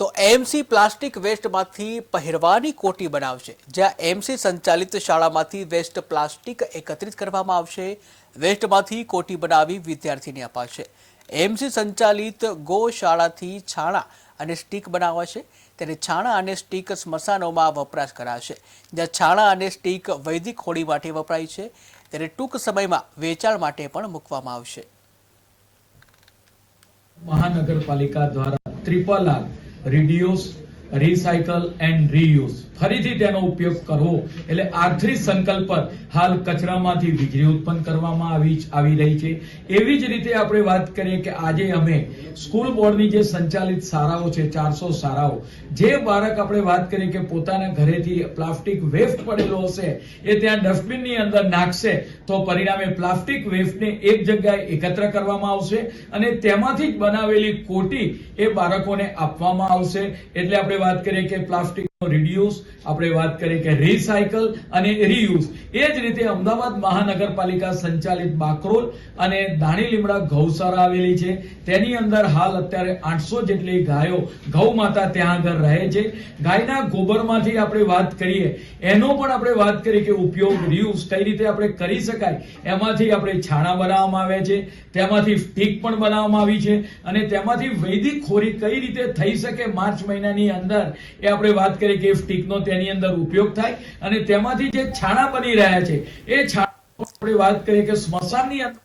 તો MC plastic વેસ્ટમાંથી પહેરવાની કોટી બનાવશે। જ્યાં એમસી સંચાલિત શાળામાંથી વેસ્ટ પ્લાસ્ટિક એકત્રિત કરવામાં આવશે। વેસ્ટમાંથી કોટી બનાવી વિદ્યાર્થીને અપાશે। એમસી સંચાલિત ગૌશાળાથી છાણા અને સ્ટીક બનાવાશે। ત્યારે છાણા અને સ્ટીક સ્મશાનોમાં વપરાશ કરાશે। જ્યાં છાણા અને સ્ટીક વૈદિક હોળી માટે વપરાય છે, ત્યારે ટૂંક સમયમાં વેચાણ માટે પણ મૂકવામાં આવશે। મહાનગરપાલિકા દ્વારા triple R reduce, recycle and reuse ફરીથી તેનો ઉપયોગ કરવો એટલે આખરી સંકલ્પ પર હાલ કચરામાંથી વીજળી ઉત્પન્ન કરવામાં આવી રહી છે। એવી જ રીતે આપણે વાત કરીએ કે આજે અમે સ્કૂલ બોર્ડની જે સંચાલિત શાળાઓ છે 400 શાળાઓ, જે બાળક આપણે વાત કરીએ કે પોતાના ઘરેથી પ્લાસ્ટિક વેસ્ટ પડેલો હશે એ ત્યાં ડસ્ટબિનની અંદર નાખશે તો પરિણામે પ્લાસ્ટિક વેસ્ટને એક જગ્યાએ એકત્ર કરવામાં આવશે અને તેમાંથી જ બનાવેલી કોટી એ બાળકોને આપવામાં આવશે। એટલે આપણે વાત કરીએ કે પ્લાસ્ટિક રિડ્યુસ, આપણે વાત કરીએ કે રિસાયકલ અને રીયુઝ। એ જ રીતે અમદાવાદ મહાનગરપાલિકા સંચાલિત બાકરોલ અને દાણી લીમડા ગૌશાળા આવેલી છે, તેની અંદર હાલ અત્યારે 800 જેટલી ગાયો ગૌ માતા ત્યાં આગળ રહે છે। ગાયના ગોબરમાંથી આપણે વાત કરીએ એનો પણ આપણે વાત કરીએ કે ઉપયોગ રીયુઝ કઈ રીતે આપણે કરી શકાય, એમાંથી આપણે છાણા બનાવવામાં આવે છે, તેમાંથી સ્ટીક પણ બનાવવામાં આવી છે અને તેમાંથી વૈદિક હોળી કઈ રીતે થઈ શકે માર્ચ મહિનાની અંદર એ આપણે વાત કરીએ કે સ્ટીકનો તેની અંદર ઉપયોગ થાય અને તેમાંથી જે છાણા બની રહ્યા છે એ છાણા આપણે વાત કરીએ કે સ્મશાનની અંદર